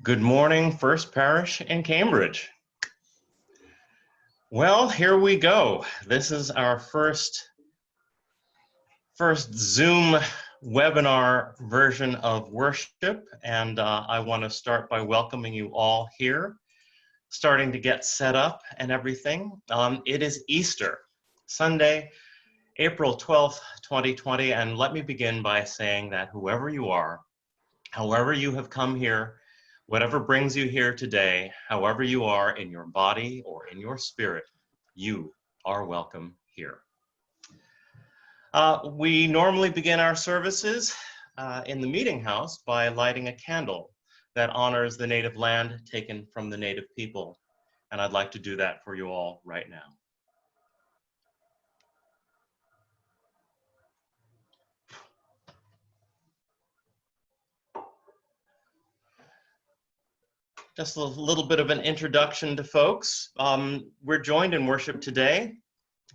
Good morning, First Parish in Cambridge. Well, here we go. This is our first Zoom webinar version of worship, and I want to start by welcoming you all here, starting to get set up and everything. It is Easter, Sunday, April 12th, 2020, and let me begin by saying that whoever you are, however you have come here, whatever brings you here today, however you are in your body or in your spirit, you are welcome here. We normally begin our services in the meeting house by lighting a candle that honors the native land taken from the native people. And I'd like to do that for you all right now. Just a little bit of an introduction to folks. We're joined in worship today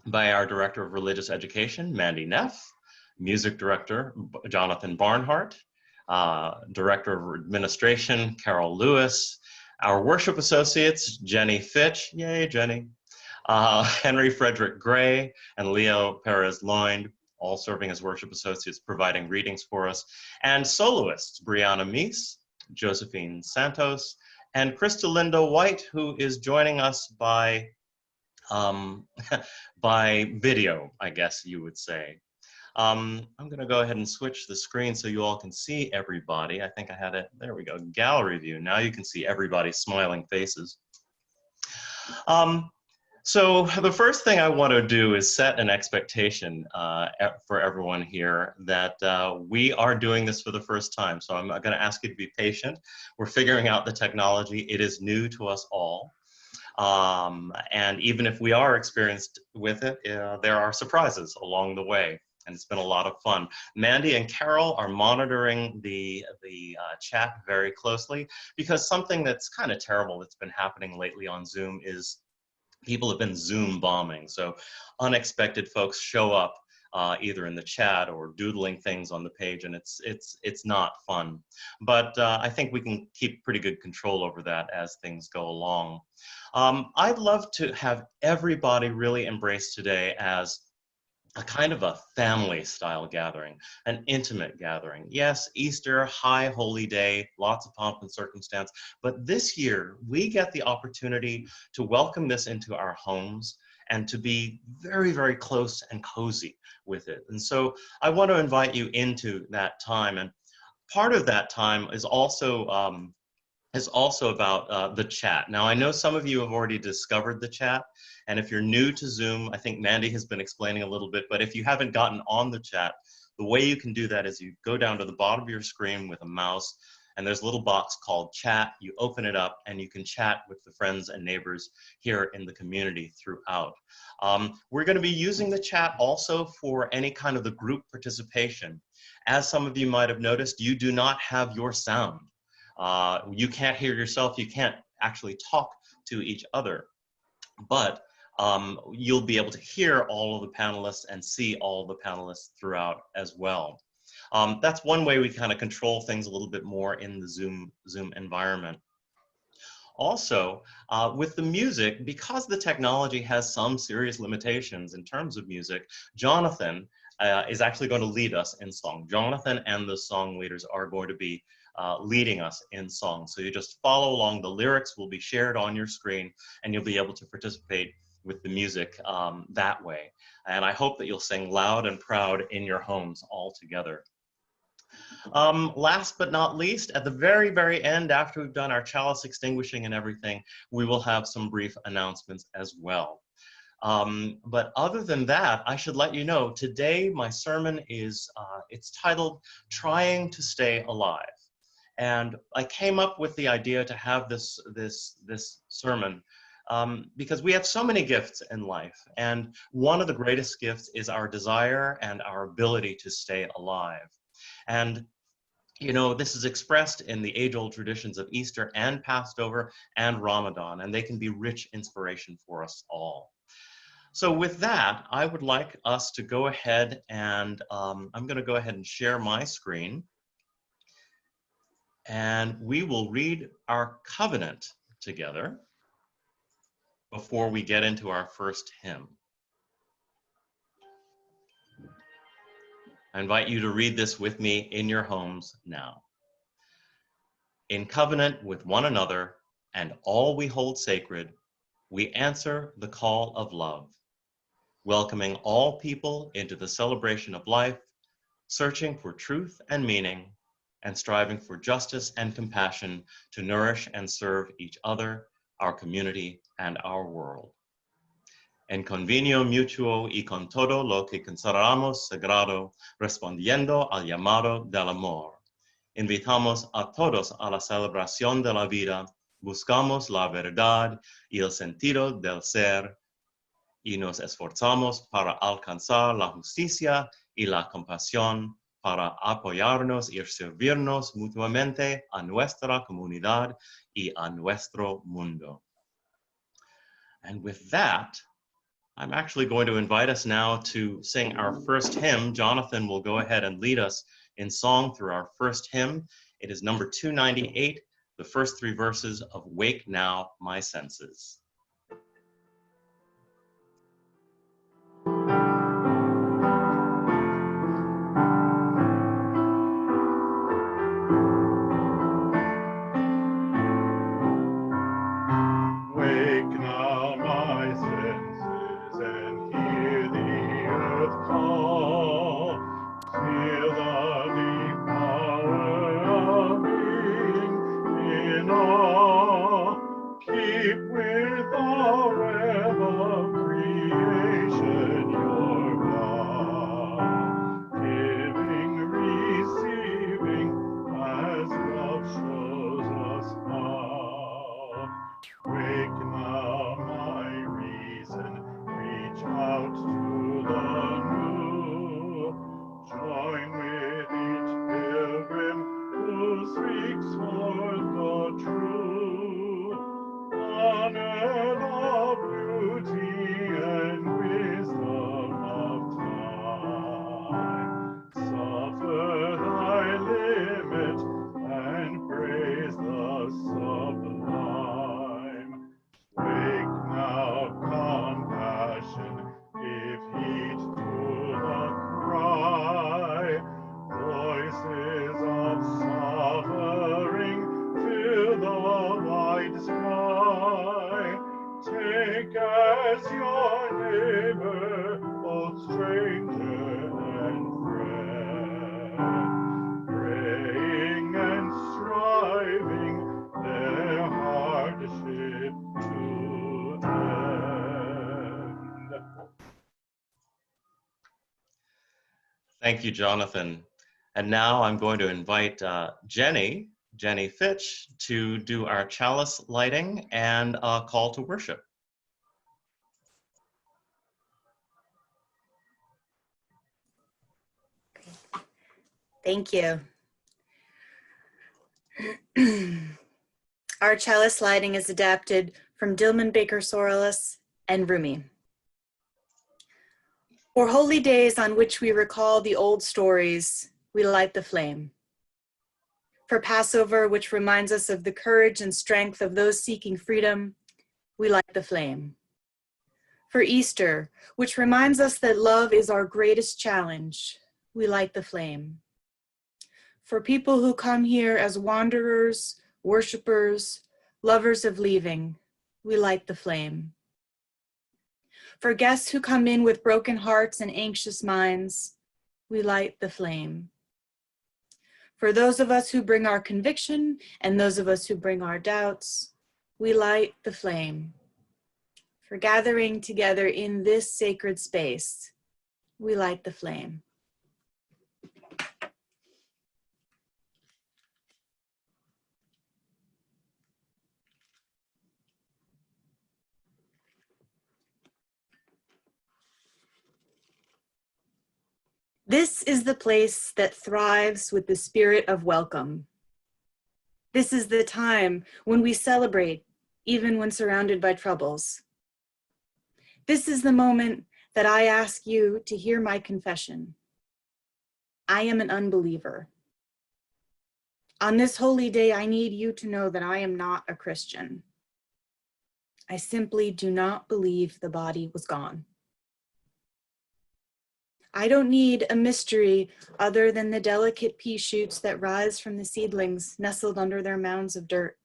by our Director of Religious Education, Mandy Neff, Music Director, Josephyne Barnhart, Director of Administration, Carol Lewis, our Worship Associates, Jenny Fitch, yay Jenny, Henry Frederick-Gray, and Leo Perez Loynd, all serving as Worship Associates, providing readings for us, and soloists, Brianna Meese, Josephyne Santos, and Crystalinda White, who is joining us by video, I guess you would say. I'm gonna go ahead and switch the screen so you all can see everybody. I think I had it, there we go, gallery view. Now you can see everybody's smiling faces. So the first thing I want to do is set an expectation for everyone here that we are doing this for the first time. So I'm going to ask you to be patient. We're figuring out the technology. It is new to us all. And even if we are experienced with it, there are surprises along the way. And it's been a lot of fun. Mandy and Carol are monitoring the chat very closely because something that's kind of terrible that's been happening lately on Zoom is people have been Zoom bombing. So unexpected folks show up either in the chat or doodling things on the page, and it's not fun. But I think we can keep pretty good control over that as things go along. I'd love to have everybody really embrace today as a kind of a family style gathering, an intimate gathering. Yes, Easter, high holy day, lots of pomp and circumstance, but this year we get the opportunity to welcome this into our homes and to be very, very close and cozy with it. And so I want to invite you into that time. And part of that time is also about the chat. Now, I know some of you have already discovered the chat, and if you're new to Zoom, I think Mandy has been explaining a little bit, but if you haven't gotten on the chat, the way you can do that is you go down to the bottom of your screen with a mouse, and there's a little box called chat. You open it up, and you can chat with the friends and neighbors here in the community throughout. We're going to be using the chat also for any kind of the group participation. As some of you might have noticed, you do not have your sound. You can't hear yourself, you can't actually talk to each other, but you'll be able to hear all of the panelists and see all the panelists throughout as well. That's one way we kind of control things a little bit more in the Zoom environment. Also, with the music, because the technology has some serious limitations in terms of music, Josephyne is actually going to lead us in song. Josephyne and the song leaders are going to be leading us in song. So you just follow along. The lyrics will be shared on your screen, and you'll be able to participate with the music that way. And I hope that you'll sing loud and proud in your homes all together. Last but not least, at the very, very end, after we've done our chalice extinguishing and everything, we will have some brief announcements as well. But other than that, I should let you know, today my sermon is, it's titled, Trying to Stay Alive. And I came up with the idea to have this sermon because we have so many gifts in life. And one of the greatest gifts is our desire and our ability to stay alive. And you know, this is expressed in the age-old traditions of Easter and Passover and Ramadan, and they can be rich inspiration for us all. So with that, I would like us to go ahead and I'm going to go ahead and share my screen. And we will read our covenant together before we get into our first hymn. I invite you to read this with me in your homes now. In covenant with one another and all we hold sacred, we answer the call of love, welcoming all people into the celebration of life, searching for truth and meaning, and striving for justice and compassion to nourish and serve each other, our community, and our world. En convenio mutuo y con todo lo que consideramos sagrado, respondiendo al llamado del amor. Invitamos a todos a la celebración de la vida, buscamos la verdad y el sentido del ser, y nos esforzamos para alcanzar la justicia y la compasión, para apoyarnos y servirnos mutuamente a nuestra comunidad y a nuestro mundo. And with that, I'm actually going to invite us now to sing our first hymn. Jonathan will go ahead and lead us in song through our first hymn. It is number 298, the first three verses of Wake Now, My Senses. Thank you, Jonathan. And now I'm going to invite Jenny Fitch, to do our chalice lighting and a call to worship. Thank you. Our chalice lighting is adapted from Dillman Baker Sorrellis and Rumi. For holy days on which we recall the old stories, we light the flame. For Passover, which reminds us of the courage and strength of those seeking freedom, we light the flame. For Easter, which reminds us that love is our greatest challenge, we light the flame. For people who come here as wanderers, worshipers, lovers of leaving, we light the flame. For guests who come in with broken hearts and anxious minds, we light the flame. For those of us who bring our conviction and those of us who bring our doubts, we light the flame. For gathering together in this sacred space, we light the flame. This is the place that thrives with the spirit of welcome. This is the time when we celebrate, even when surrounded by troubles. This is the moment that I ask you to hear my confession. I am an unbeliever. On this holy day, I need you to know that I am not a Christian. I simply do not believe the body was gone. I don't need a mystery other than the delicate pea shoots that rise from the seedlings nestled under their mounds of dirt.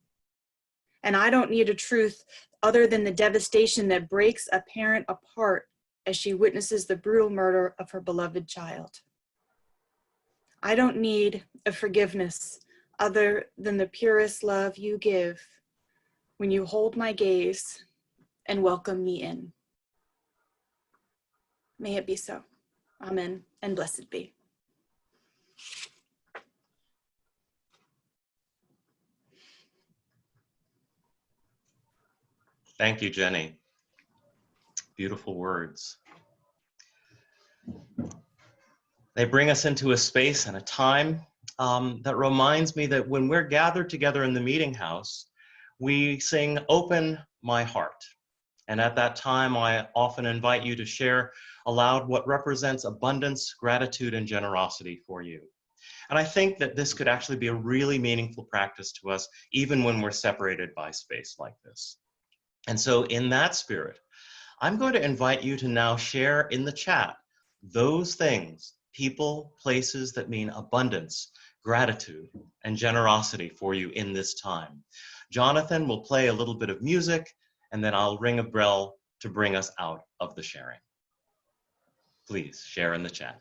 And I don't need a truth other than the devastation that breaks a parent apart as she witnesses the brutal murder of her beloved child. I don't need a forgiveness other than the purest love you give when you hold my gaze and welcome me in. May it be so. Amen, and blessed be. Thank you, Jenny. Beautiful words. They bring us into a space and a time that reminds me that when we're gathered together in the meeting house, we sing "Open My Heart." And at that time, I often invite you to share aloud what represents abundance, gratitude, and generosity for you. And I think that this could actually be a really meaningful practice to us, even when we're separated by space like this. And so in that spirit, I'm going to invite you to now share in the chat those things, people, places that mean abundance, gratitude, and generosity for you in this time. Jonathan will play a little bit of music, and then I'll ring a bell to bring us out of the sharing. Please share in the chat.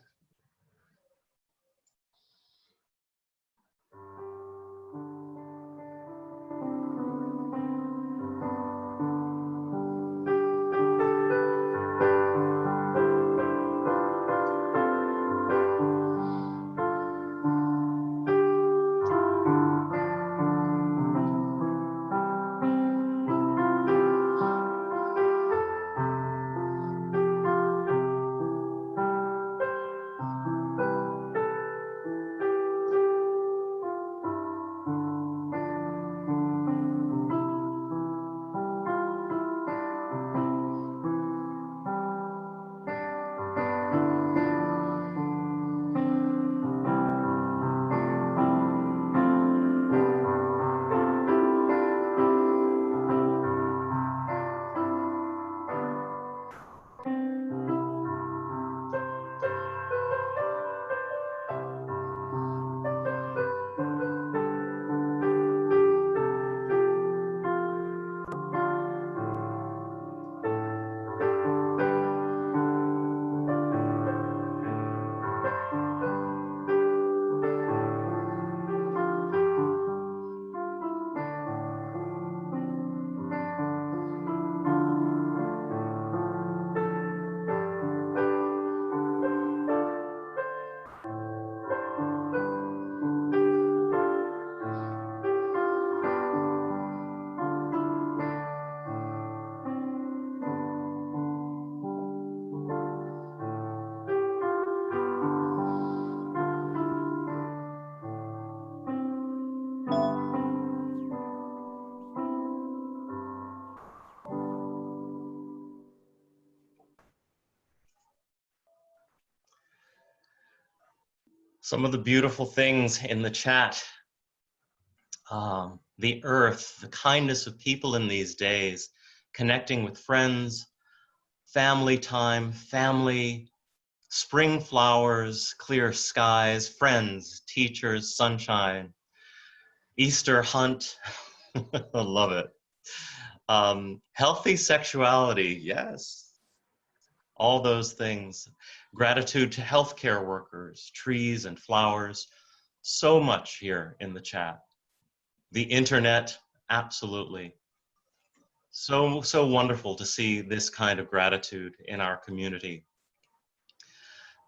Some of the beautiful things in the chat, the earth, the kindness of people in these days, connecting with friends, family time, family, spring flowers, clear skies, friends, teachers, sunshine, Easter hunt, I love it. Healthy sexuality, yes, all those things. Gratitude to healthcare workers, trees and flowers, so much here in the chat. The internet, absolutely. So wonderful to see this kind of gratitude in our community.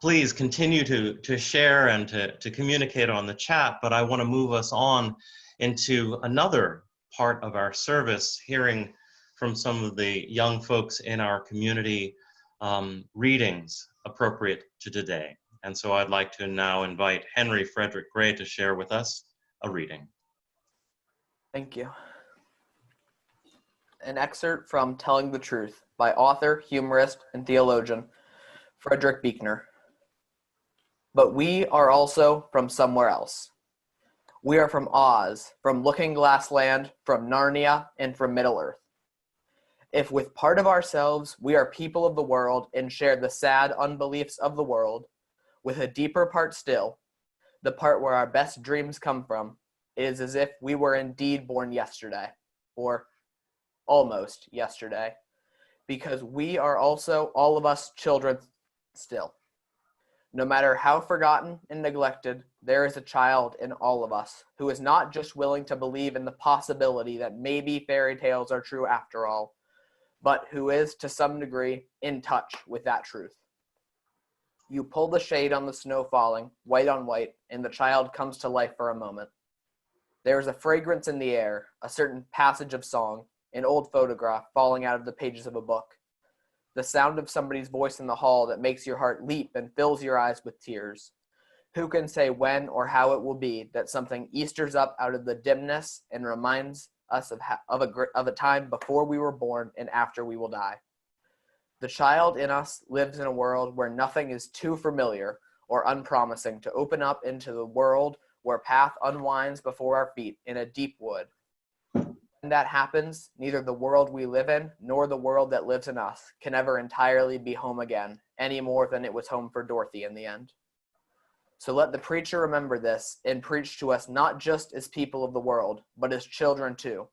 Please continue to share and to communicate on the chat, but I want to move us on into another part of our service, hearing from some of the young folks in our community, readings appropriate to today. And so I'd like to now invite Henry Frederick-Gray to share with us a reading. Thank you. An excerpt from Telling the Truth by author, humorist, and theologian Frederick Buechner. But we are also from somewhere else. We are from Oz, from Looking Glass Land, from Narnia, and from Middle-earth. If with part of ourselves we are people of the world and share the sad unbeliefs of the world, with a deeper part still, the part where our best dreams come from, it is as if we were indeed born yesterday, or almost yesterday, because we are also, all of us, children still. No matter how forgotten and neglected, there is a child in all of us who is not just willing to believe in the possibility that maybe fairy tales are true after all, but who is, to some degree, in touch with that truth. You pull the shade on the snow falling, white on white, and the child comes to life for a moment. There is a fragrance in the air, a certain passage of song, an old photograph falling out of the pages of a book, the sound of somebody's voice in the hall that makes your heart leap and fills your eyes with tears. Who can say when or how it will be that something Easters up out of the dimness and reminds us of a time before we were born and after we will die? The child in us lives in a world where nothing is too familiar or unpromising to open up into the world where path unwinds before our feet in a deep wood. When that happens, neither the world we live in nor the world that lives in us can ever entirely be home again, any more than it was home for Dorothy in the end. So let the preacher remember this and preach to us not just as people of the world, but as children too,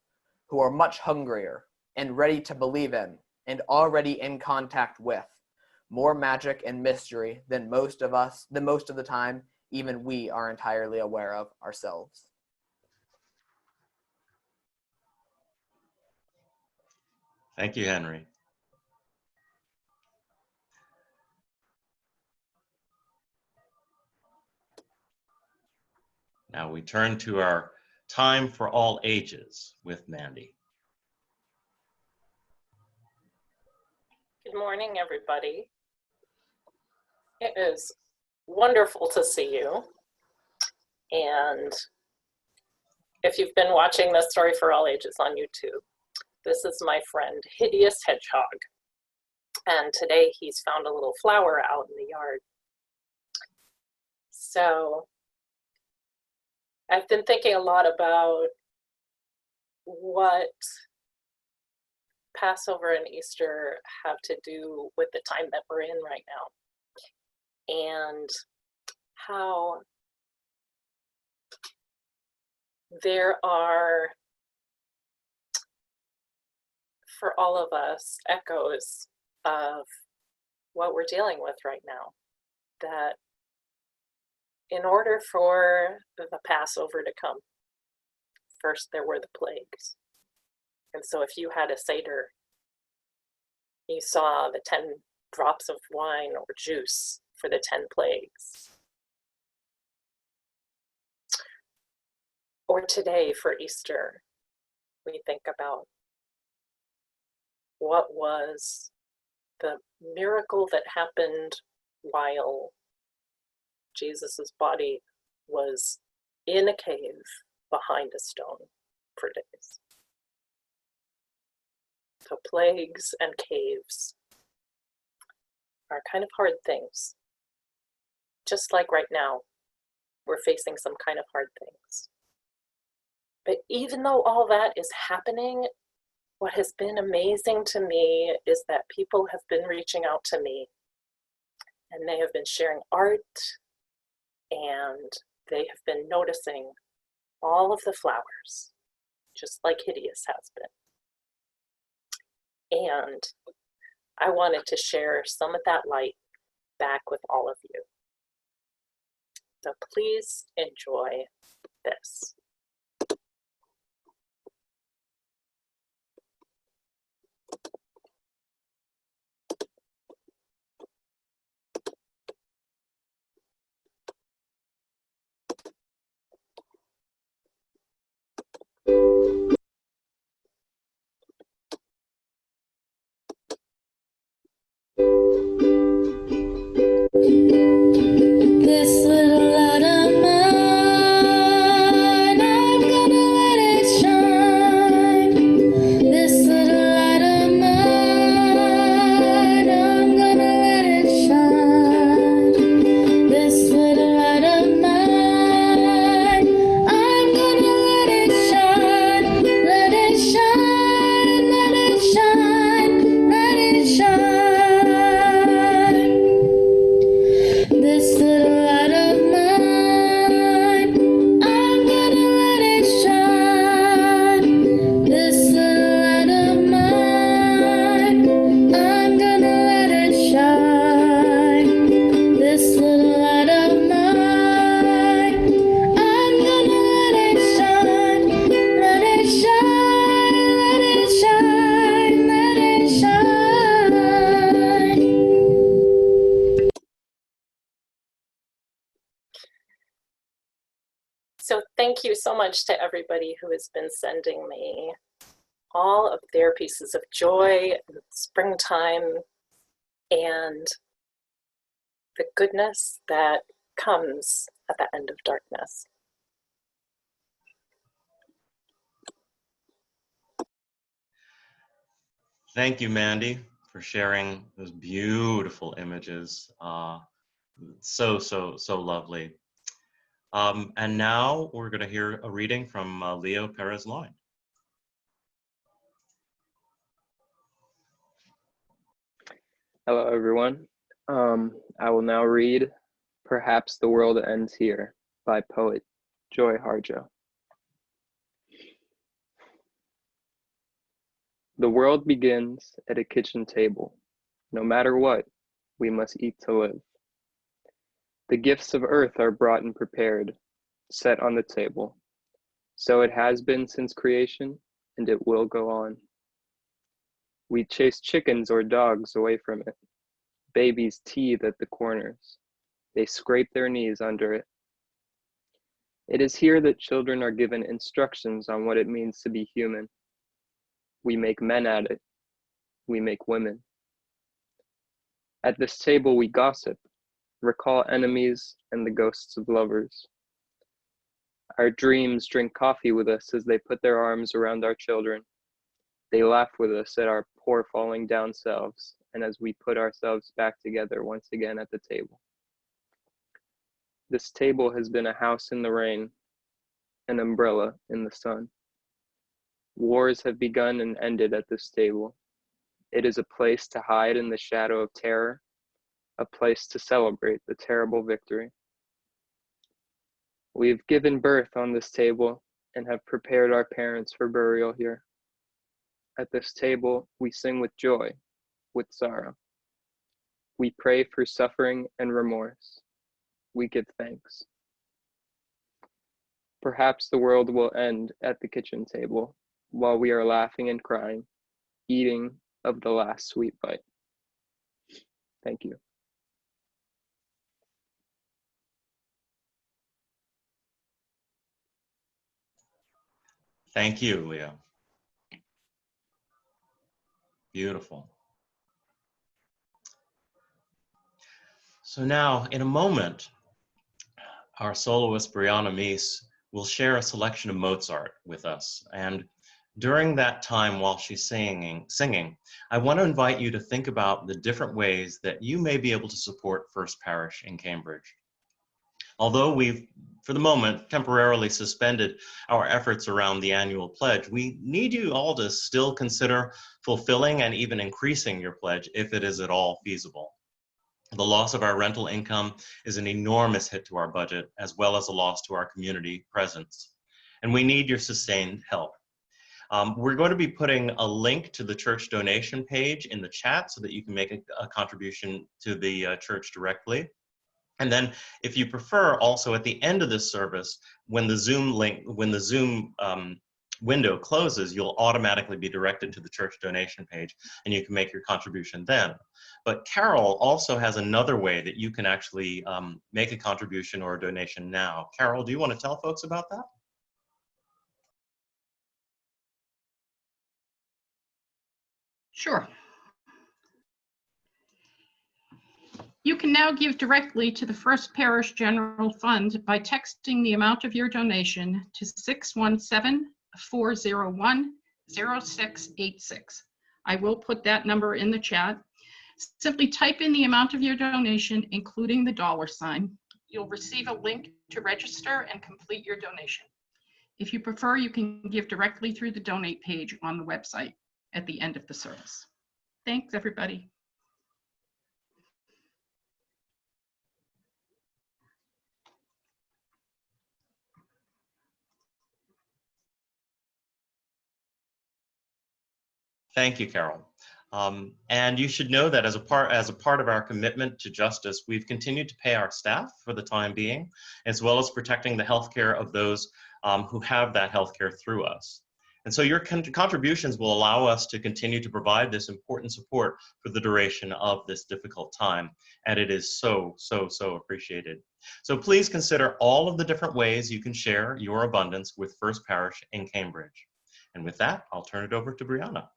who are much hungrier and ready to believe in and already in contact with more magic and mystery than most of the time even we are entirely aware of ourselves. Thank you, Henry. Now we turn to our time for all ages with Mandy. Good morning, everybody. It is wonderful to see you. And if you've been watching the Story for All Ages on YouTube, this is my friend, Hideous Hedgehog. And today he's found a little flower out in the yard. So I've been thinking a lot about what Passover and Easter have to do with the time that we're in right now, and how there are, for all of us, echoes of what we're dealing with right now. That in order for the Passover to come, first there were the plagues. And so if you had a Seder, you saw the 10 drops of wine or juice for the 10 plagues. Or today for Easter, we think about what was the miracle that happened while Jesus's body was in a cave behind a stone for days. So plagues and caves are kind of hard things. Just like right now, we're facing some kind of hard things. But even though all that is happening, what has been amazing to me is that people have been reaching out to me, and they have been sharing art, and they have been noticing all of the flowers, just like Hideous has been. And I wanted to share some of that light back with all of you. So please enjoy this. This little light of mine thank you so much to everybody who has been sending me all of their pieces of joy and springtime and the goodness that comes at the end of darkness. Thank you, Mandy, for sharing those beautiful images. So lovely. And now we're going to hear a reading from Leo Perez Loynd. Hello, everyone. I will now read Perhaps the World Ends Here by poet Joy Harjo. The world begins at a kitchen table. No matter what, we must eat to live. The gifts of earth are brought and prepared, set on the table. So it has been since creation, and it will go on. We chase chickens or dogs away from it. Babies teethe at the corners. They scrape their knees under it. It is here that children are given instructions on what it means to be human. We make men at it. We make women. At this table we gossip, recall enemies and the ghosts of lovers. Our dreams drink coffee with us as they put their arms around our children. They laugh with us at our poor falling down selves and as we put ourselves back together once again at the table. This table has been a house in the rain, an umbrella in the sun. Wars have begun and ended at this table. It is a place to hide in the shadow of terror, a place to celebrate the terrible victory. We have given birth on this table and have prepared our parents for burial here. At this table, we sing with joy, with sorrow. We pray for suffering and remorse. We give thanks. Perhaps the world will end at the kitchen table while we are laughing and crying, eating of the last sweet bite. Thank you. Thank you, Leo. Beautiful. So now, in a moment, our soloist, Brianna Meese, will share a selection of Mozart with us. And during that time while she's singing, I want to invite you to think about the different ways that you may be able to support First Parish in Cambridge. Although we've, for the moment, temporarily suspended our efforts around the annual pledge, we need you all to still consider fulfilling and even increasing your pledge if it is at all feasible. The loss of our rental income is an enormous hit to our budget, as well as a loss to our community presence. And we need your sustained help. We're going to be putting a link to the church donation page in the chat so that you can make a contribution to the church directly. And then if you prefer, also at the end of this service, when the Zoom window closes, you'll automatically be directed to the church donation page and you can make your contribution then. But Carol also has another way that you can actually make a contribution or a donation now. Carol, do you want to tell folks about that? Sure. You can now give directly to the First Parish General Fund by texting the amount of your donation to 617-401-0686. I will put that number in the chat. Simply type in the amount of your donation, including the $sign. You'll receive a link to register and complete your donation. If you prefer, you can give directly through the donate page on the website at the end of the service. Thanks, everybody. Thank you, Carol. And you should know that as a part of our commitment to justice, we've continued to pay our staff for the time being, as well as protecting the healthcare of those who have that healthcare through us. And so your contributions will allow us to continue to provide this important support for the duration of this difficult time. And it is so, so, so appreciated. So please consider all of the different ways you can share your abundance with First Parish in Cambridge. And with that, I'll turn it over to Brianna.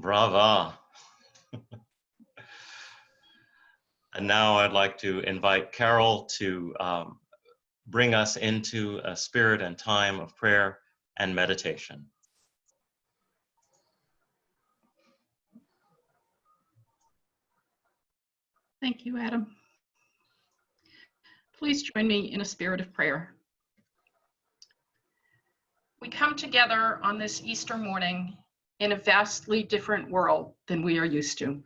Brava. And now I'd like to invite Carol to bring us into a spirit and time of prayer and meditation. Thank you, Adam. Please join me in a spirit of prayer. We come together on this Easter morning in a vastly different world than we are used to.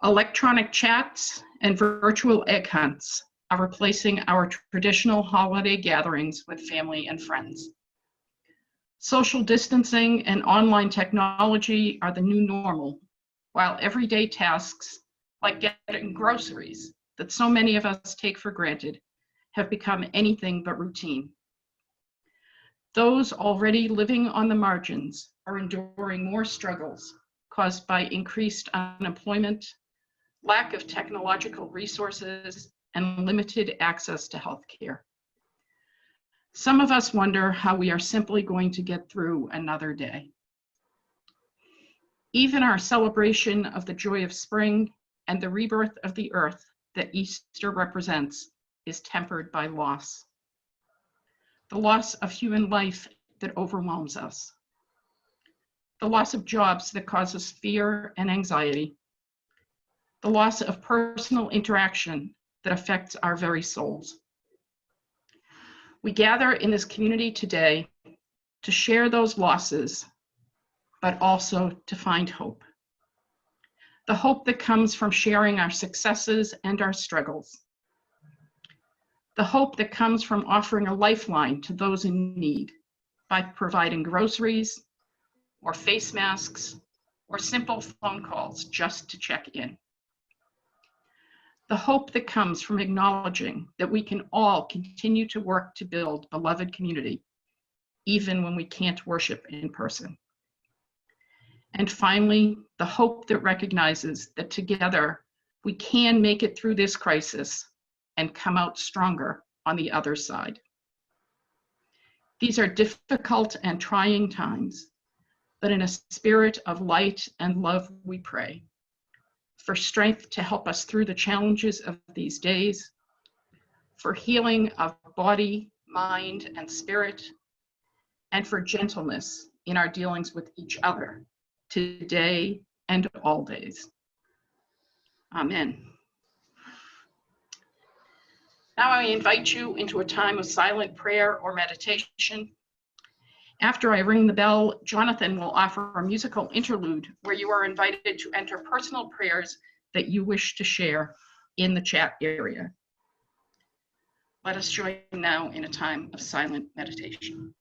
Electronic chats and virtual egg hunts are replacing our traditional holiday gatherings with family and friends. Social distancing and online technology are the new normal, while everyday tasks like getting groceries that so many of us take for granted have become anything but routine. Those already living on the margins are enduring more struggles caused by increased unemployment, lack of technological resources, and limited access to healthcare. Some of us wonder how we are simply going to get through another day. Even our celebration of the joy of spring and the rebirth of the earth that Easter represents is tempered by loss. The loss of human life that overwhelms us. The loss of jobs that causes fear and anxiety. The loss of personal interaction that affects our very souls. We gather in this community today to share those losses, but also to find hope. The hope that comes from sharing our successes and our struggles. The hope that comes from offering a lifeline to those in need by providing groceries or face masks or simple phone calls just to check in. The hope that comes from acknowledging that we can all continue to work to build beloved community, even when we can't worship in person. And finally, the hope that recognizes that together we can make it through this crisis and come out stronger on the other side. These are difficult and trying times, but in a spirit of light and love we pray for strength to help us through the challenges of these days, for healing of body, mind, and spirit, and for gentleness in our dealings with each other today and all days. Amen. Now I invite you into a time of silent prayer or meditation. After I ring the bell, Jonathan will offer a musical interlude where you are invited to enter personal prayers that you wish to share in the chat area. Let us join now in a time of silent meditation.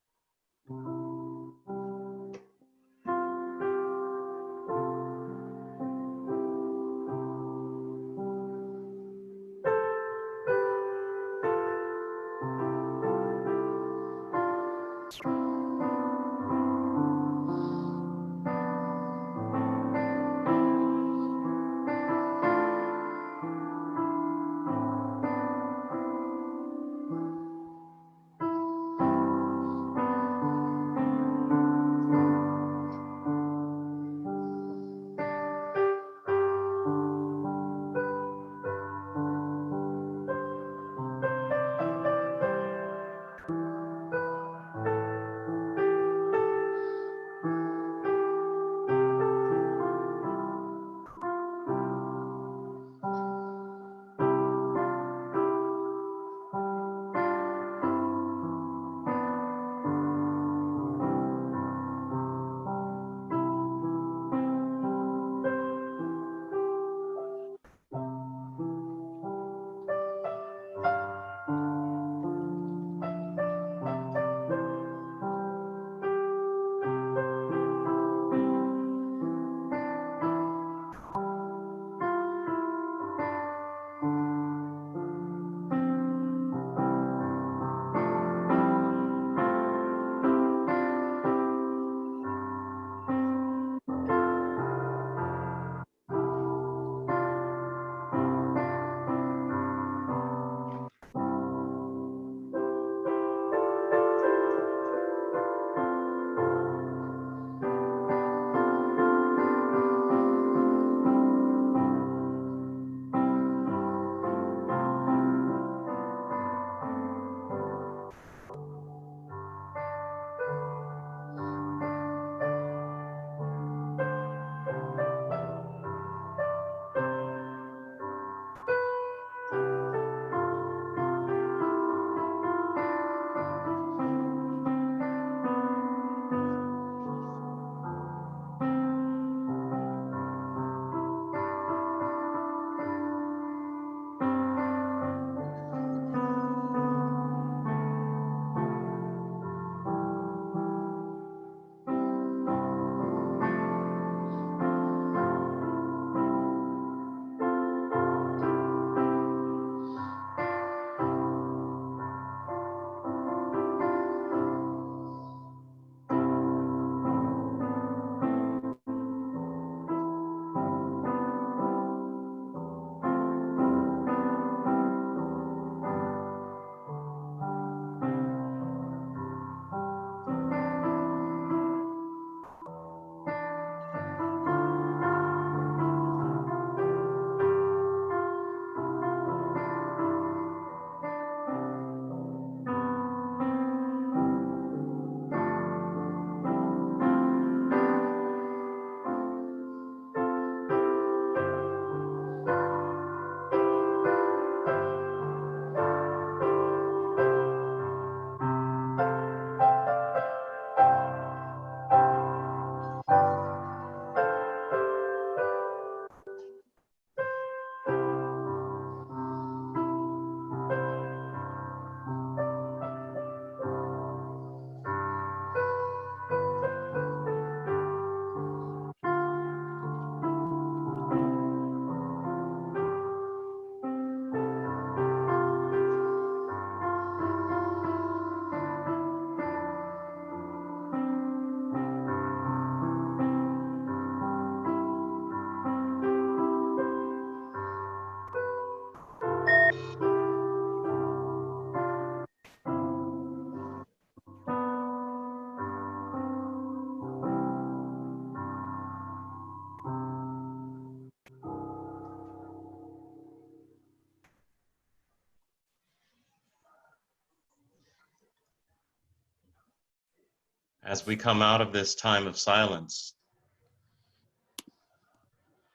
as we come out of this time of silence,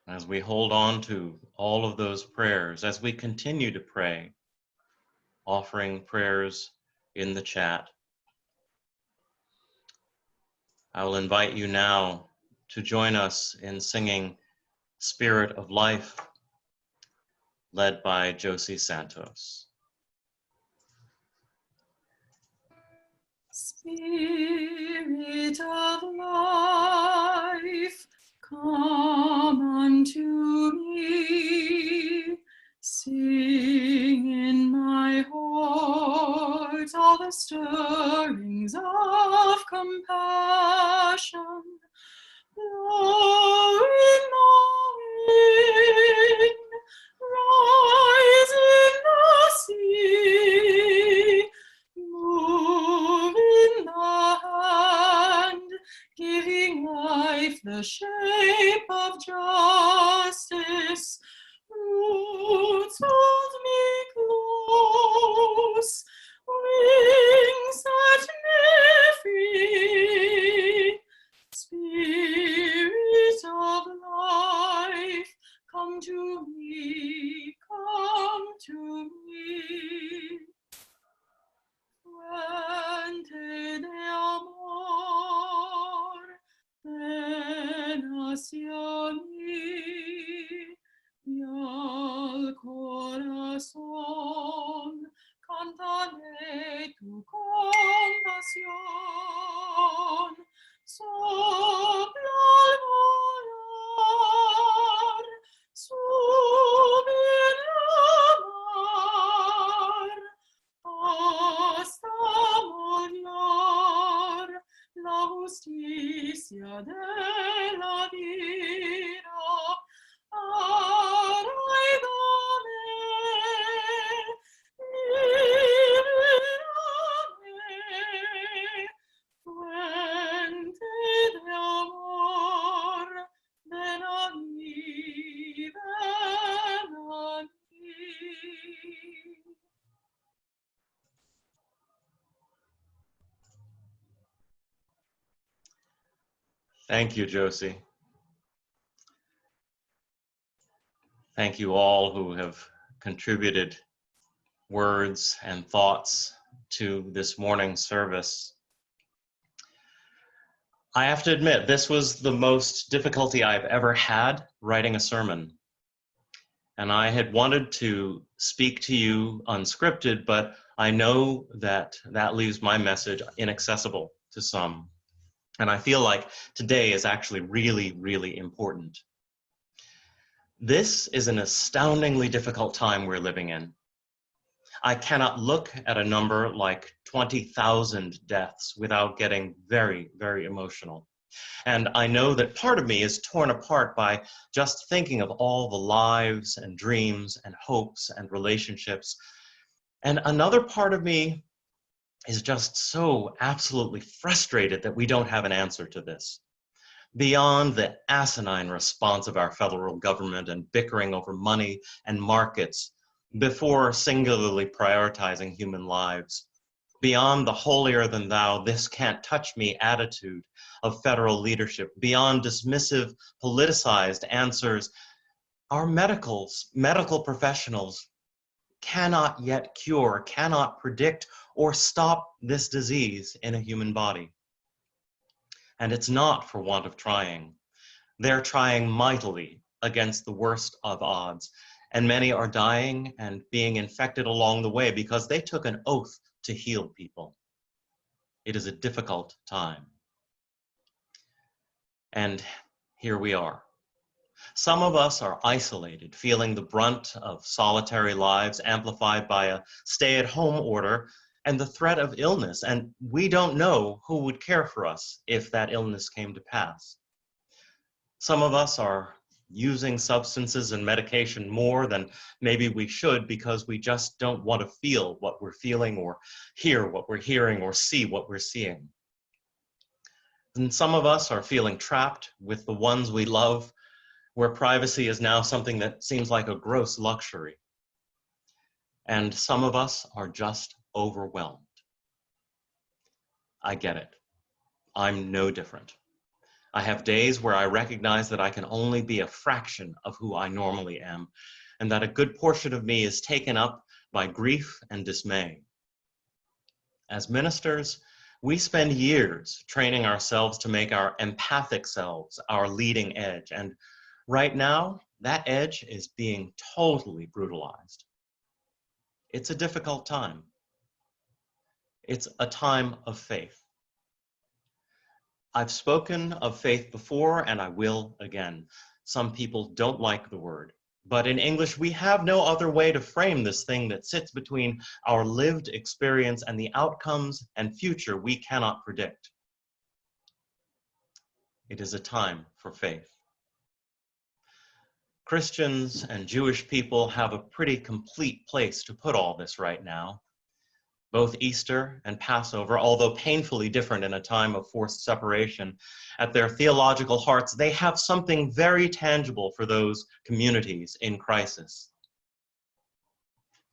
as we hold on to all of those prayers, as we continue to pray, offering prayers in the chat, I will invite you now to join us in singing Spirit of Life, led by Josie Santos. Spirit of life, come unto me. Sing in my heart all the stirrings of compassion. Blow in the wind, rise in the sea, move in the hand, giving life the shape of justice. Roots hold me close, wings set me free. Spirit of life, come to me, come to me. Fuente de amor, ven hacia mí, y al corazón cantaré tu compasión. Sopla al volar, sube en la mar, hasta mollar la justicia de la vida. Arraigame, líbrame, fuente de amor, ven a mí, ven a mí. Thank you, Josie. Thank you all who have contributed words and thoughts to this morning's service. I have to admit, this was the most difficulty I've ever had writing a sermon. And I had wanted to speak to you unscripted, but I know that that leaves my message inaccessible to some. And I feel like today is actually really, really important. This is an astoundingly difficult time we're living in. I cannot look at a number like 20,000 deaths without getting very, very emotional. And I know that part of me is torn apart by just thinking of all the lives and dreams and hopes and relationships. And another part of me is just so absolutely frustrated that we don't have an answer to this. Beyond the asinine response of our federal government and bickering over money and markets before singularly prioritizing human lives, beyond the holier-than-thou, this can't touch me attitude of federal leadership, beyond dismissive, politicized answers, our medical professionals cannot yet cure, cannot predict or stop this disease in a human body. And it's not for want of trying. They're trying mightily against the worst of odds. And many are dying and being infected along the way because they took an oath to heal people. It is a difficult time. And here we are. Some of us are isolated, feeling the brunt of solitary lives amplified by a stay-at-home order and the threat of illness, and we don't know who would care for us if that illness came to pass. Some of us are using substances and medication more than maybe we should because we just don't want to feel what we're feeling or hear what we're hearing or see what we're seeing. And some of us are feeling trapped with the ones we love, where privacy is now something that seems like a gross luxury. And some of us are just overwhelmed. I get it. I'm no different. I have days where I recognize that I can only be a fraction of who I normally am, and that a good portion of me is taken up by grief and dismay. As ministers, we spend years training ourselves to make our empathic selves our leading edge, and right now, that edge is being totally brutalized. It's a difficult time. It's a time of faith. I've spoken of faith before, and I will again. Some people don't like the word, but in English, we have no other way to frame this thing that sits between our lived experience and the outcomes and future we cannot predict. It is a time for faith. Christians and Jewish people have a pretty complete place to put all this right now. Both Easter and Passover, although painfully different in a time of forced separation, at their theological hearts, they have something very tangible for those communities in crisis.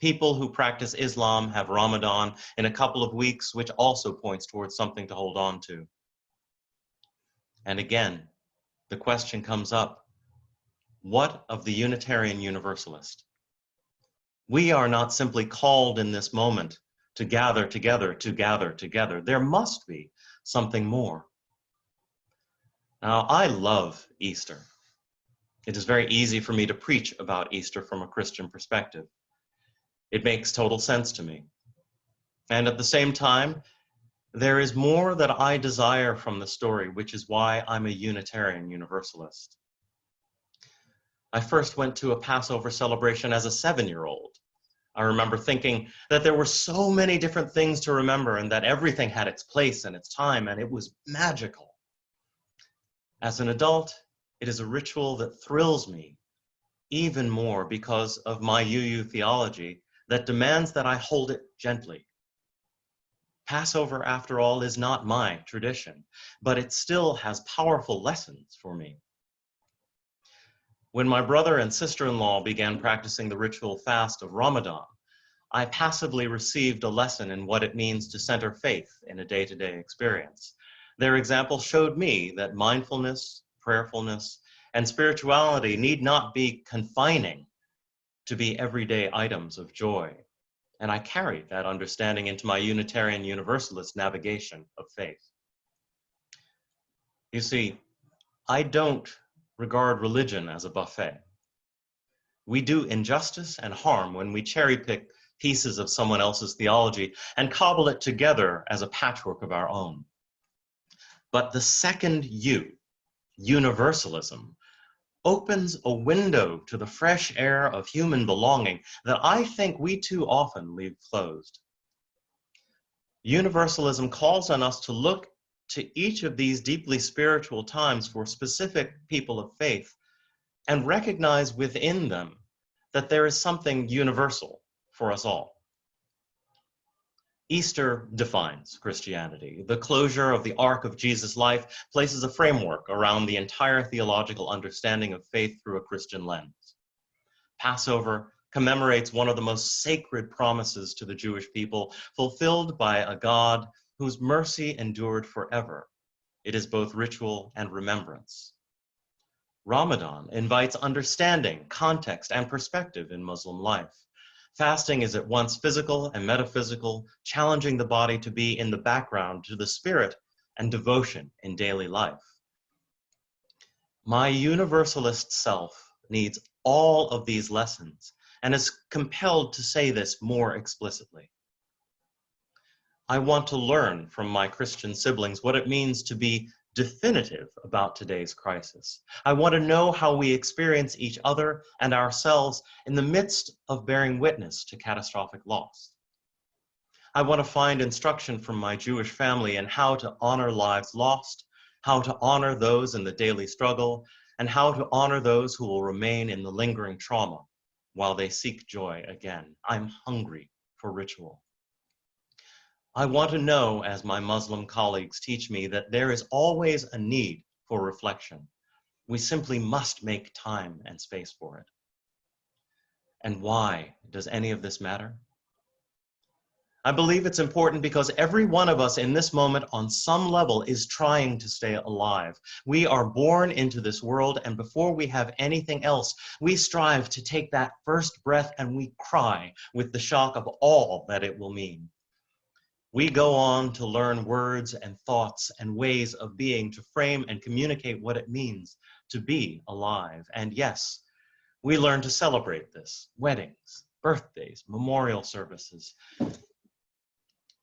People who practice Islam have Ramadan in a couple of weeks, which also points towards something to hold on to. And again, the question comes up, what of the Unitarian Universalist? We are not simply called in this moment to gather together, to gather together. There must be something more. Now, I love Easter. It is very easy for me to preach about Easter from a Christian perspective. It makes total sense to me. And at the same time, there is more that I desire from the story, which is why I'm a Unitarian Universalist. I first went to a Passover celebration as a 7-year-old. I remember thinking that there were so many different things to remember and that everything had its place and its time, and it was magical. As an adult, it is a ritual that thrills me even more because of my UU theology that demands that I hold it gently. Passover, after all, is not my tradition, but it still has powerful lessons for me. When my brother and sister-in-law began practicing the ritual fast of Ramadan, I passively received a lesson in what it means to center faith in a day-to-day experience. Their example showed me that mindfulness, prayerfulness, and spirituality need not be confining to be everyday items of joy. And I carried that understanding into my Unitarian Universalist navigation of faith. You see, I don't regard religion as a buffet. We do injustice and harm when we cherry-pick pieces of someone else's theology and cobble it together as a patchwork of our own. But the second U, universalism, opens a window to the fresh air of human belonging that I think we too often leave closed. Universalism calls on us to look to each of these deeply spiritual times for specific people of faith and recognize within them that there is something universal for us all. Easter defines Christianity. The closure of the arc of Jesus' life places a framework around the entire theological understanding of faith through a Christian lens. Passover commemorates one of the most sacred promises to the Jewish people, fulfilled by a God whose mercy endured forever. It is both ritual and remembrance. Ramadan invites understanding, context, and perspective in Muslim life. Fasting is at once physical and metaphysical, challenging the body to be in the background to the spirit and devotion in daily life. My universalist self needs all of these lessons and is compelled to say this more explicitly. I want to learn from my Christian siblings what it means to be definitive about today's crisis. I want to know how we experience each other and ourselves in the midst of bearing witness to catastrophic loss. I want to find instruction from my Jewish family in how to honor lives lost, how to honor those in the daily struggle, and how to honor those who will remain in the lingering trauma while they seek joy again. I'm hungry for ritual. I want to know, as my Muslim colleagues teach me, that there is always a need for reflection. We simply must make time and space for it. And why does any of this matter? I believe it's important because every one of us in this moment on some level is trying to stay alive. We are born into this world, and before we have anything else, we strive to take that first breath and we cry with the shock of all that it will mean. We go on to learn words and thoughts and ways of being to frame and communicate what it means to be alive. And yes, we learn to celebrate this, weddings, birthdays, memorial services.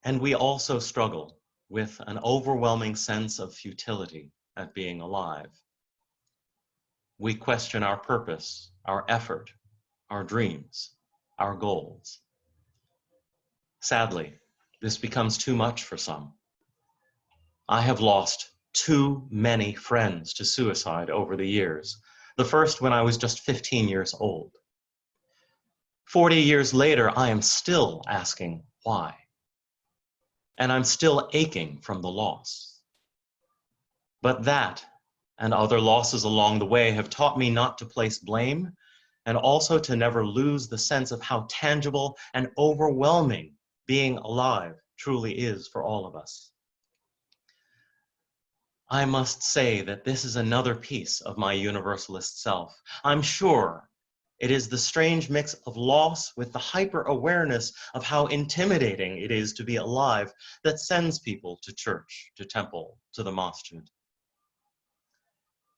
And we also struggle with an overwhelming sense of futility at being alive. We question our purpose, our effort, our dreams, our goals. Sadly, this becomes too much for some. I have lost too many friends to suicide over the years. The first when I was just 15 years old. 40 years later, I am still asking why. And I'm still aching from the loss. But that and other losses along the way have taught me not to place blame and also to never lose the sense of how tangible and overwhelming being alive truly is for all of us. I must say that this is another piece of my universalist self. I'm sure it is the strange mix of loss with the hyper-awareness of how intimidating it is to be alive that sends people to church, to temple, to the masjid.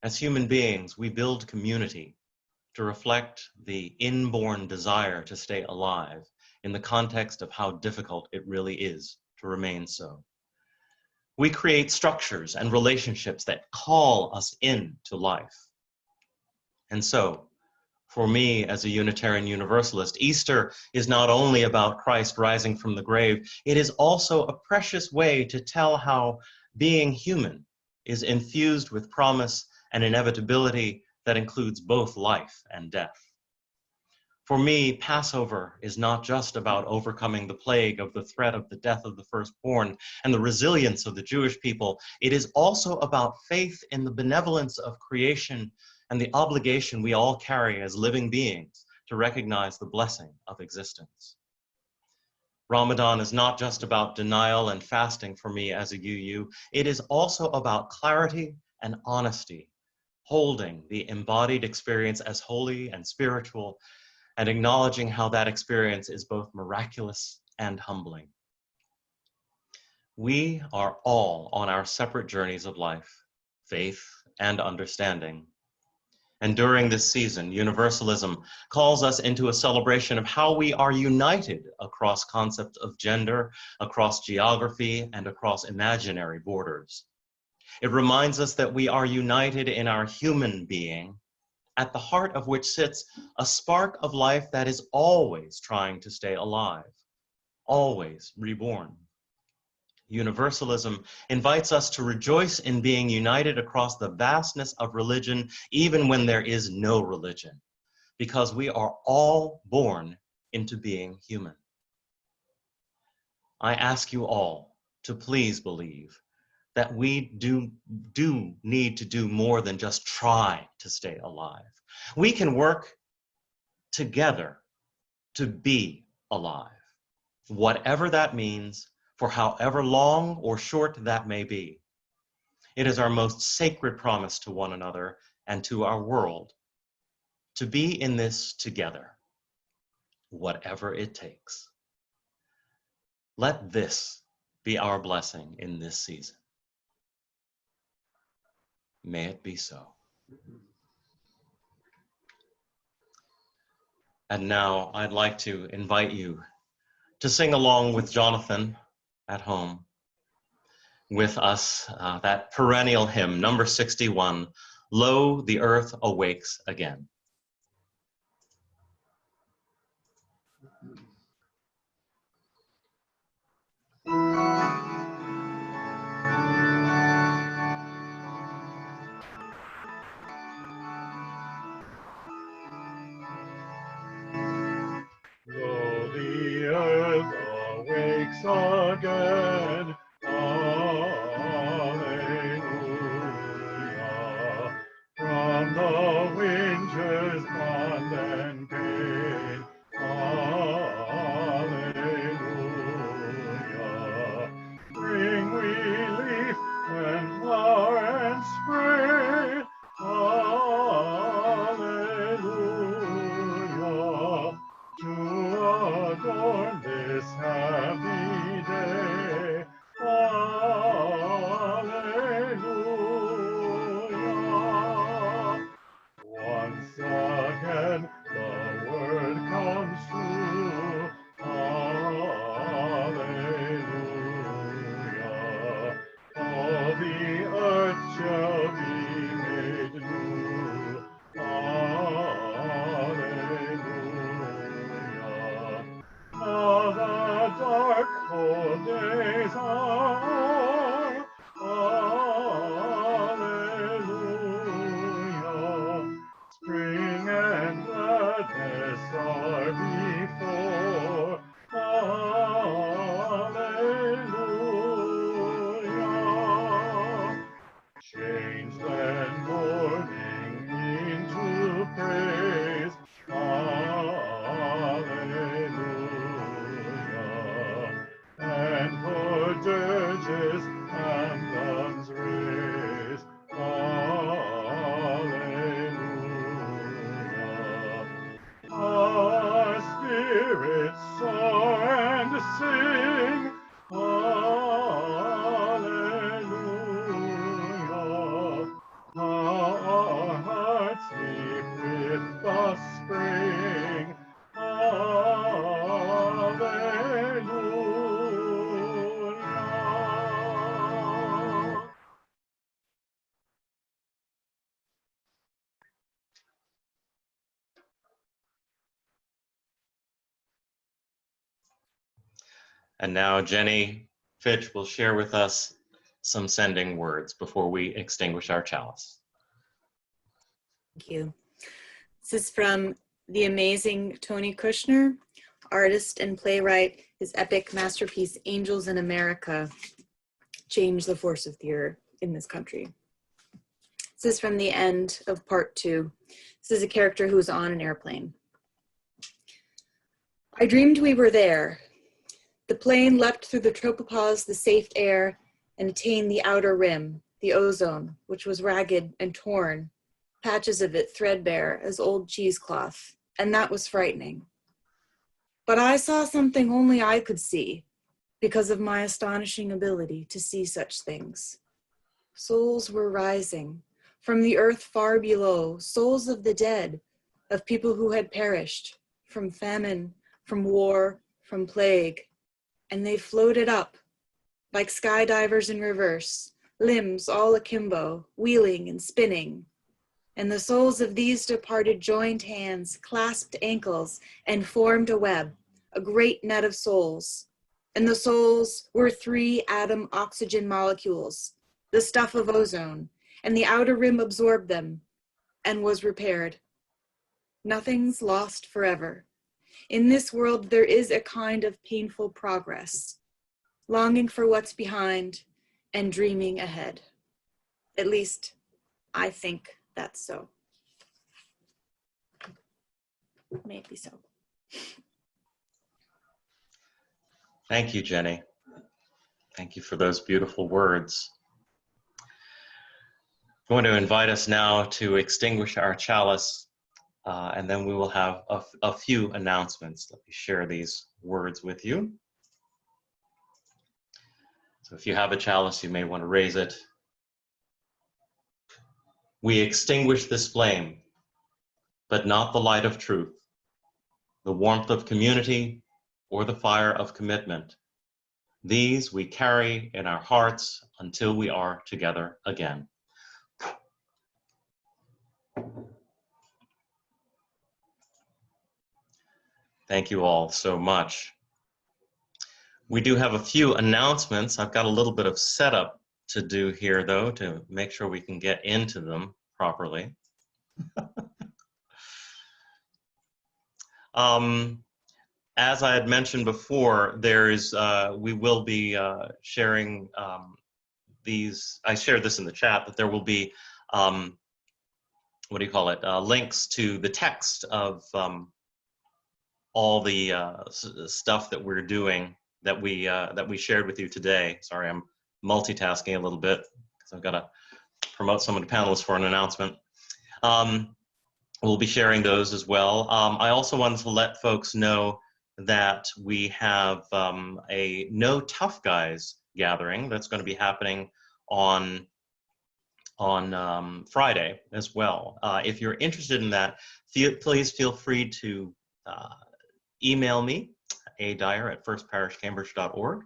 As human beings, we build community to reflect the inborn desire to stay alive in the context of how difficult it really is to remain so. We create structures and relationships that call us into life. And so, for me, as a Unitarian Universalist, Easter is not only about Christ rising from the grave, it is also a precious way to tell how being human is infused with promise and inevitability that includes both life and death. For me, Passover is not just about overcoming the plague of the threat of the death of the firstborn and the resilience of the Jewish people. It is also about faith in the benevolence of creation and the obligation we all carry as living beings to recognize the blessing of existence. Ramadan is not just about denial and fasting for me as a UU. It is also about clarity and honesty, holding the embodied experience as holy and spiritual, and acknowledging how that experience is both miraculous and humbling. We are all on our separate journeys of life, faith and understanding. And during this season, Universalism calls us into a celebration of how we are united across concepts of gender, across geography, and across imaginary borders. It reminds us that we are united in our human being, at the heart of which sits a spark of life that is always trying to stay alive, always reborn. Universalism invites us to rejoice in being united across the vastness of religion, even when there is no religion, because we are all born into being human. I ask you all to please believe that we do need to do more than just try to stay alive. We can work together to be alive, whatever that means, for however long or short that may be. It is our most sacred promise to one another and to our world to be in this together, whatever it takes. Let this be our blessing in this season. May it be so. And now I'd like to invite you to sing along with Jonathan at home with us, that perennial hymn, number 61, Lo, the Earth Awakes Again. Lo, the earth awakes again. Alleluia. From the winter And now Jenny Fitch will share with us some sending words before we extinguish our chalice. Thank you. This is from the amazing Tony Kushner, artist and playwright. His epic masterpiece, Angels in America, changed the force of theater in this country. This is from the end of part 2. This is a character who was on an airplane. I dreamed we were there. The plane leapt through the tropopause, the safe air, and attained the outer rim, the ozone, which was ragged and torn, patches of it threadbare as old cheesecloth, and that was frightening. But I saw something only I could see, because of my astonishing ability to see such things. Souls were rising from the earth far below, souls of the dead, of people who had perished from famine, from war, from plague, and they floated up like skydivers in reverse, limbs all akimbo, wheeling and spinning. And the souls of these departed joined hands, clasped ankles, and formed a web, a great net of souls. And the souls were 3 atom oxygen molecules, the stuff of ozone, and the outer rim absorbed them and was repaired. Nothing's lost forever. In this world, there is a kind of painful progress, longing for what's behind and dreaming ahead. At least, I think that's so. Maybe so. Thank you, Jenny. Thank you for those beautiful words. I'm going to invite us now to extinguish our chalice, and then we will have a few announcements. Let me share these words with you. So if you have a chalice, you may want to raise it. We extinguish this flame, but not the light of truth, the warmth of community, or the fire of commitment. These we carry in our hearts until we are together again. Thank you all so much. We do have a few announcements. I've got a little bit of setup to do here, though, to make sure we can get into them properly. As I had mentioned before, we will be sharing these. I shared this in the chat, that there will be, links to the text of all the stuff that we're doing that we shared with you today. Sorry, I'm multitasking a little bit because I've got to promote some of the panelists for an announcement. We'll be sharing those as well. I also wanted to let folks know that we have a No Tough Guys gathering that's going to be happening on Friday as well. If you're interested in that, please feel free to email me, Dyer at firstparishcambridge.org.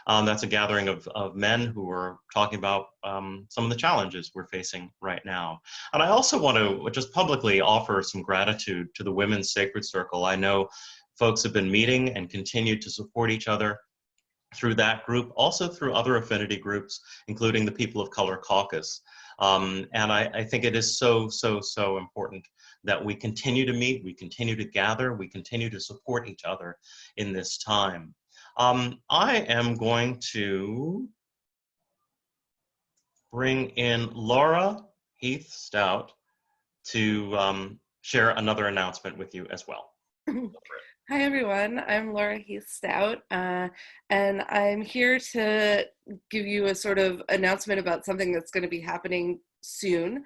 That's a gathering of men who are talking about some of the challenges we're facing right now. And I also want to just publicly offer some gratitude to the Women's Sacred Circle. I know folks have been meeting and continue to support each other through that group, also through other affinity groups, including the People of Color Caucus. And I think it is so important that we continue to meet, we continue to gather, we continue to support each other in this time. I am going to bring in Laura Heath Stout to share another announcement with you as well. Hi everyone, I'm Laura Heath Stout, and I'm here to give you a sort of announcement about something that's going to be happening soon,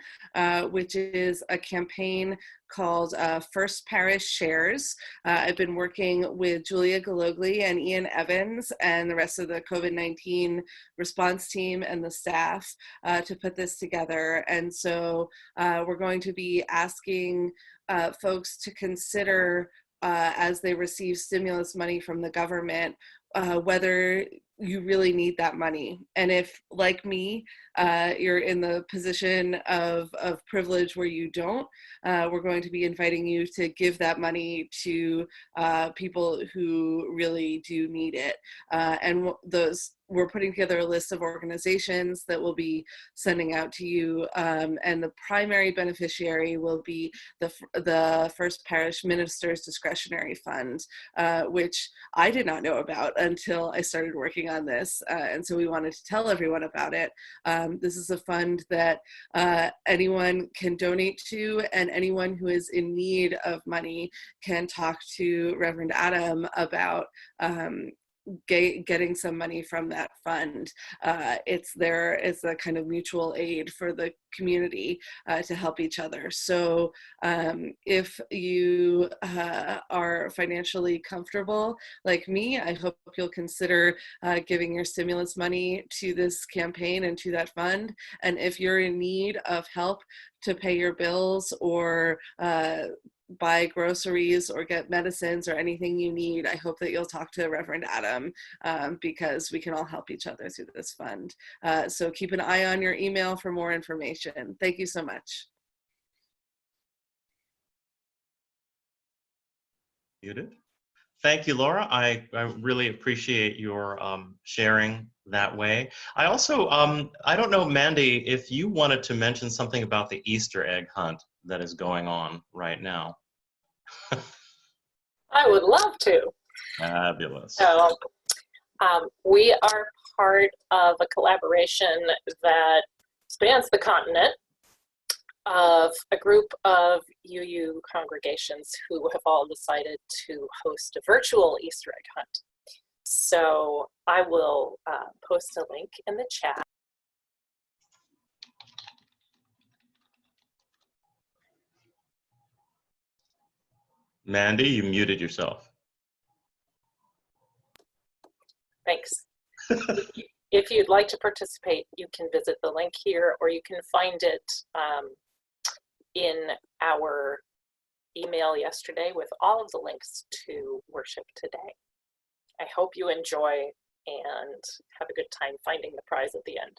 which is a campaign called First Parish Shares. I've been working with Julia Galogli and Ian Evans and the rest of the COVID-19 response team and the staff to put this together. And so we're going to be asking folks to consider as they receive stimulus money from the government, whether you really need that money. And if, like me, you're in the position of privilege where you don't, we're going to be inviting you to give that money to people who really do need it. And we're putting together a list of organizations that we'll be sending out to you, and the primary beneficiary will be the First Parish Minister's Discretionary Fund, which I did not know about until I started working on this, and so we wanted to tell everyone about it. This is a fund that anyone can donate to, and anyone who is in need of money can talk to Reverend Adam about getting some money from that fund. It's a kind of mutual aid for the community to help each other. So if you are financially comfortable like me, I hope you'll consider giving your stimulus money to this campaign and to that fund. And if you're in need of help to pay your bills or buy groceries or get medicines or anything you need, I hope that you'll talk to Reverend Adam, because we can all help each other through this fund. So keep an eye on your email for more information. Thank you so much. Muted. Thank you, Laura. I really appreciate your sharing that way. I also, I don't know, Mandy, if you wanted to mention something about the Easter egg hunt that is going on right now. I would love to. Fabulous. So we are part of a collaboration that spans the continent of a group of UU congregations who have all decided to host a virtual Easter egg hunt. So I will post a link in the chat. Mandy, you muted yourself. Thanks. If you'd like to participate, you can visit the link here, or you can find it in our email yesterday with all of the links to worship today. I hope you enjoy and have a good time finding the prize at the end.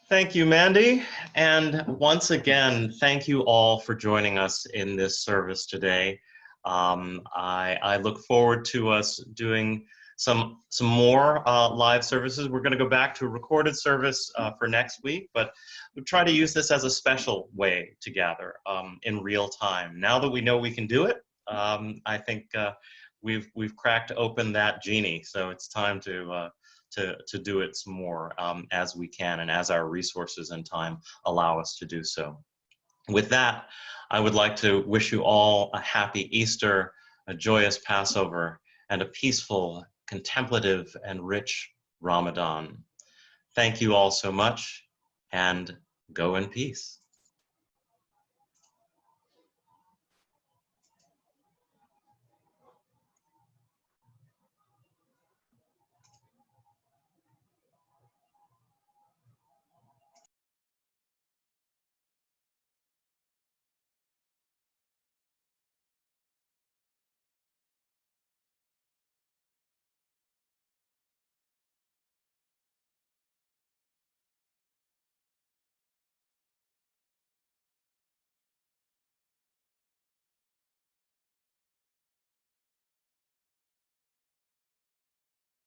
Thank you, Mandy. And once again, thank you all for joining us in this service today. I look forward to us doing some more live services. We're going to go back to a recorded service for next week, but we'll try to use this as a special way to gather in real time. Now that we know we can do it, I think we've cracked open that genie. So it's time to do it some more as we can and as our resources and time allow us to do so. With that, I would like to wish you all a happy Easter, a joyous Passover, and a peaceful, contemplative, and rich Ramadan. Thank you all so much, and go in peace.